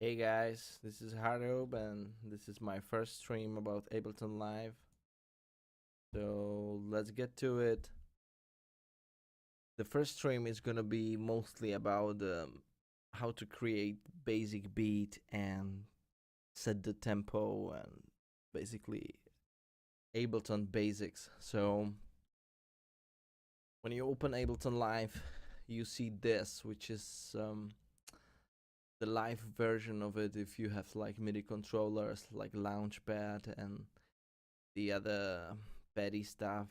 Hey guys, this is Hardope and this is my first stream about Ableton Live. So let's get to it. The first stream is gonna be mostly about how to create basic beat and set the tempo and basically Ableton basics. So when you open Ableton Live, you see this, which is the live version of it. If you have like MIDI controllers like Launchpad and the other petty stuff,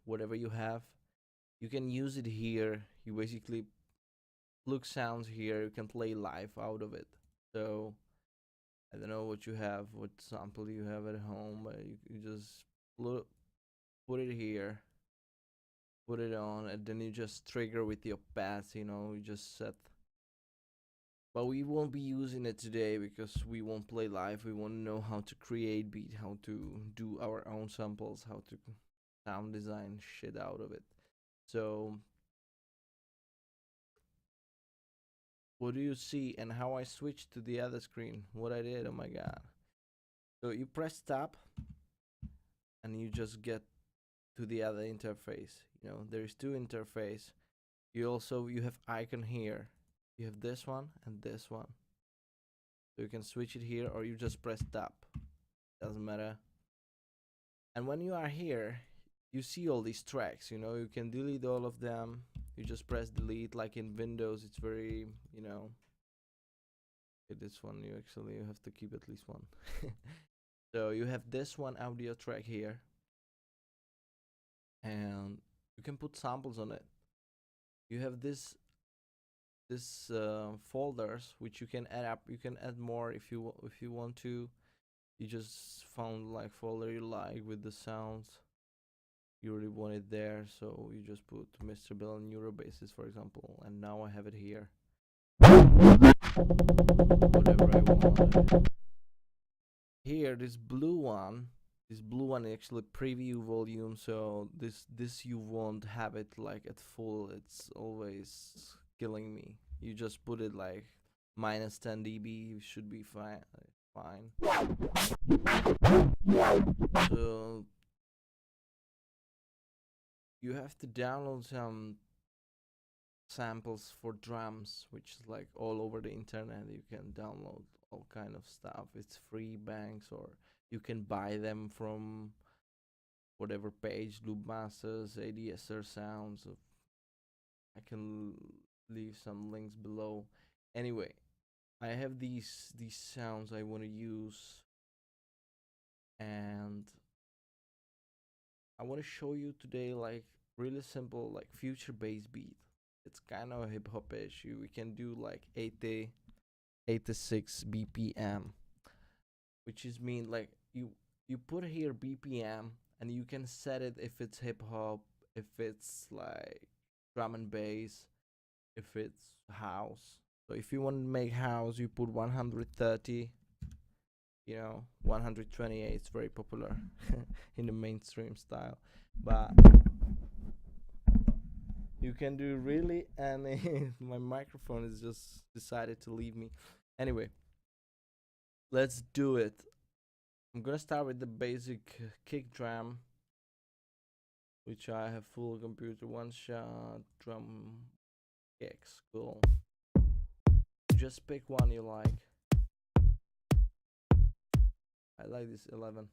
whatever you have, you can use it here. You basically plug sounds here, you can play live out of it. So I don't know what you have, what sample you have at home, but you just put it here, put it on, and then you just trigger with your pads. You just set. But we won't be using it today because we won't play live. We want to know how to create beat, how to do our own samples, how to sound design shit out of it. So what do you see and how I switched to the other screen? What I did, oh my god. So you press tab and you just get to the other interface. There's two interface. You have icon here. You have this one and this one. So you can switch it here or you just press tab. Doesn't matter. And when you are here, you see all these tracks. You can delete all of them. You just press delete. Like in Windows, it's very, this one you have to keep at least one. So you have this one audio track here, and you can put samples on it. You have this folders which you can add up. You can add more if you want to. You just found like folder you like with the sounds you really want it there, so you just put Mr. Bill and Eurobases, for example, and now I have it here. Whatever I want. Here, this blue one actually preview volume, so this you won't have it like at full. It's always killing me. You just put it like minus 10 dB, you should be fine. So you have to download some samples for drums, which is like all over the internet. You can download all kind of stuff. It's free banks, or you can buy them from whatever page, Loop Masters, ADSR Sounds. I can leave some links below. Anyway, I have these sounds I want to use, and I want to show you today like really simple like future bass beat. It's kind of a hip hop issue. We can do like 86 BPM, which is mean like you put here BPM and you can set it if it's hip hop, if it's like drum and bass, if it's house. So if you want to make house, you put 130. 128. It's very popular in the mainstream style, but you can do really any. My microphone is just decided to leave me. Anyway, let's do it. I'm gonna start with the basic kick drum, which I have full computer one shot drum kicks. Cool. Just pick one you like. I like this 11.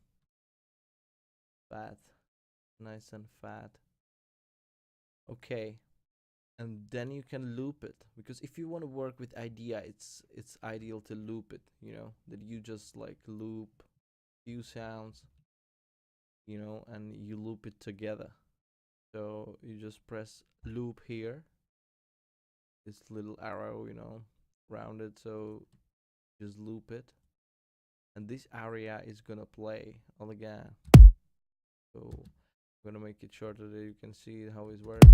Fat, nice and fat. Okay, and then you can loop it, because if you want to work with idea, it's ideal to loop it. That you just like loop few sounds, and you loop it together. So you just press loop here, this little arrow, rounded, so just loop it, and this area is gonna play all again. So I'm gonna make it shorter so you can see how it works,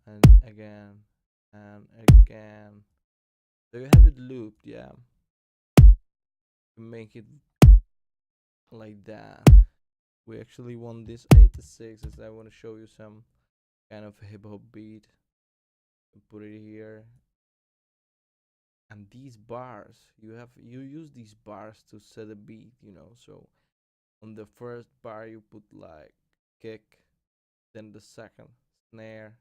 and again and again. So you have it looped, yeah. You make it like that. We actually want this 86 as I want to show you some kind of hip hop beat. Put it here, And these bars, you use these bars to set a beat, you know. So on the first bar you put like kick, then the second snare,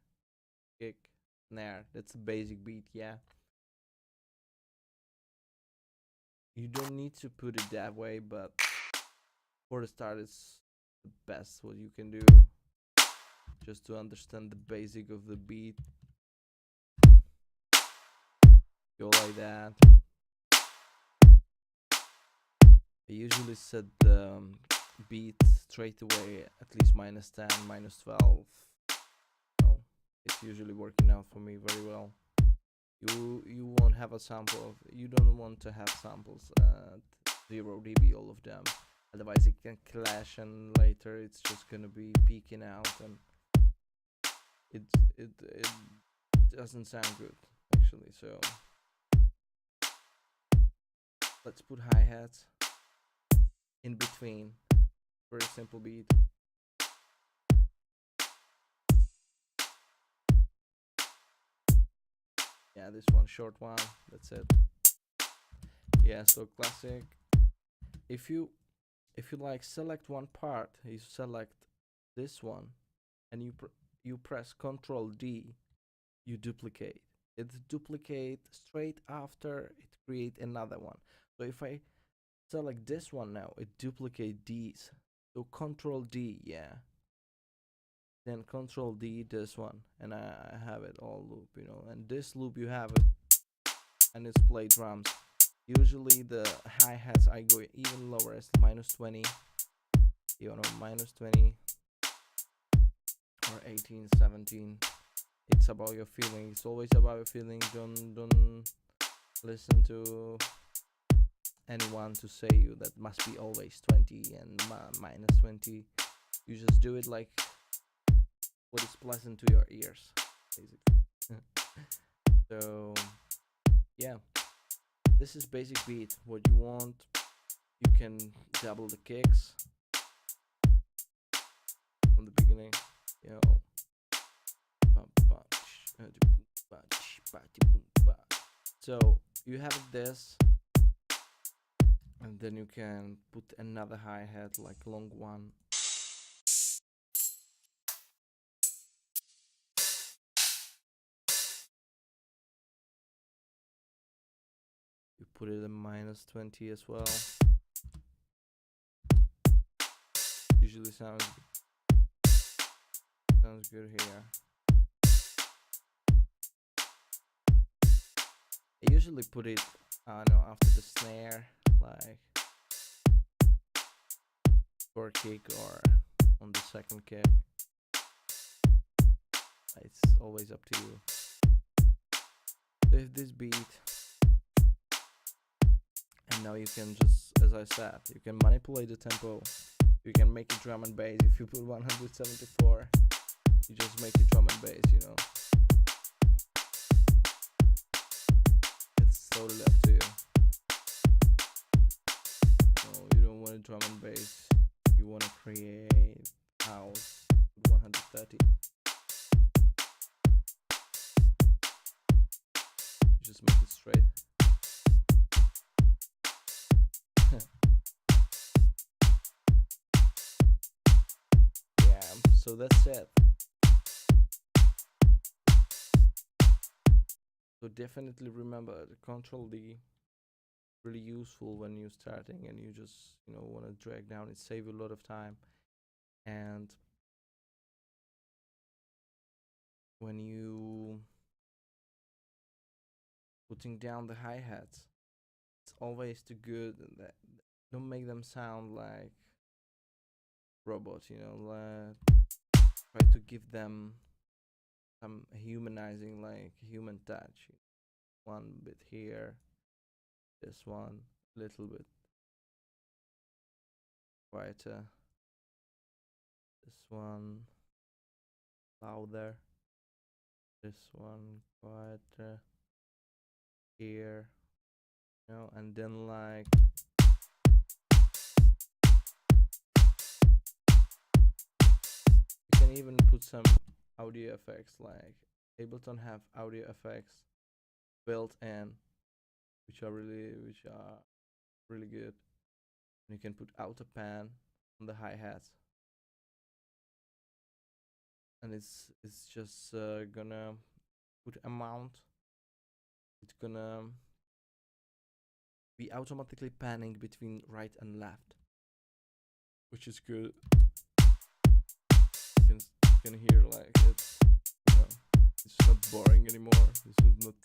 kick, snare. That's a basic beat, yeah. You don't need to put it that way, but for the start it's the best what you can do, just to understand the basic of the beat. Go like that. I usually set the beat straight away at least -10, -12. So it's usually working out for me very well. You won't have a sample. You don't want to have samples at 0 dB, all of them. Otherwise it can clash, and later it's just gonna be peaking out, and it doesn't sound good actually. So let's put hi-hats in between. Very simple beat. Yeah, this one, short one. That's it. Yeah, so classic. If you like select one part, you select this one, and you press Control D, you duplicate. It duplicate straight after it create another one. So if I select this one now, it duplicate these. So Control D, yeah. Then Control D this one, and I have it all loop, you know. And this loop you have it, and it's play drums. Usually the hi-hats I go even lower, as -20, you know, -20 or 18, 17. It's about your feeling. It's always about your feeling. Don't listen to anyone to say you that must be always 20 and -20. You just do it like what is pleasant to your ears, basically. So yeah, this is basic beat. What you want, you can double the kicks from the beginning, you know. So you have this, and then you can put another hi-hat, like long one. You put it in -20 as well. Usually sounds good here. I usually put it, I don't know, after the snare, like for kick or on the second kick. It's always up to you. If this beat, and now you can just, as I said, you can manipulate the tempo. You can make it drum and bass. If you put 174, you just make it drum and bass, you know. It's totally up to you. No, you don't want a drum and bass. You want to create house with 130. Just make it straight. Yeah, so that's it. So definitely remember the Control D, really useful when you're starting and you just, you know, want to drag down. It saves a lot of time. And when you putting down the hi-hats, it's always too good. That don't make them sound like robots, you know. Try to give them some humanizing, like human touch. One bit here, this one a little bit quieter, this one louder, this one quieter here, you know. And then like you can even put some audio effects, like Ableton have audio effects built in. which are really good. And you can put auto pan on the hi-hats, and it's just gonna put amount. It's gonna be automatically panning between right and left, which is good. You can hear like it's not boring anymore. This is not.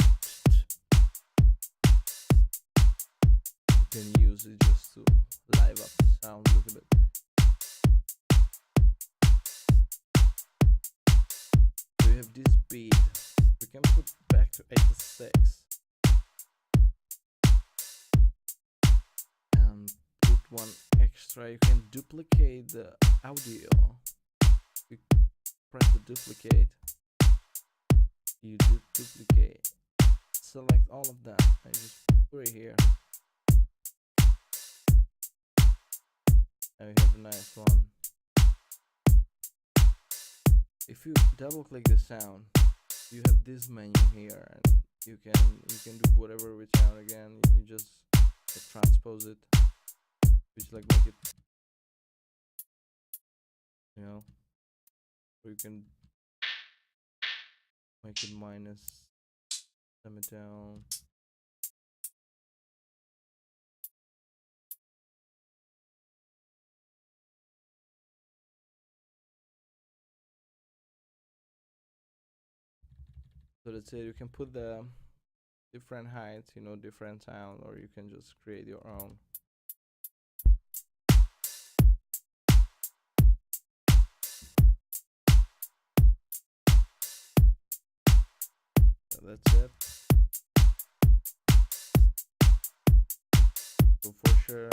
You can use it just to live up the sound a little bit. So we have this beat. We can put back to 86 and put one extra. You can duplicate the audio. You press the duplicate. You duplicate. Select all of them and just put it here. And we have a nice one. If you double click the sound, you have this menu here, and you can do whatever with sound again. You just transpose it, which like make it, or you can make it minus, sum it down. So that's it. You can put the different heights, different sound, or you can just create your own. So that's it. So for sure,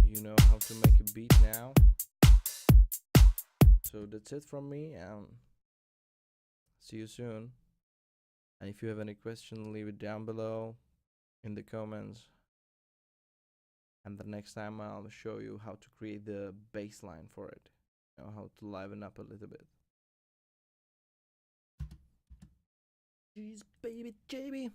you know how to make a beat now. So that's it from me, and see you soon. And if you have any question, leave it down below in the comments. And the next time I'll show you how to create the bass line for it. How to liven up a little bit. Jeez, baby, JB.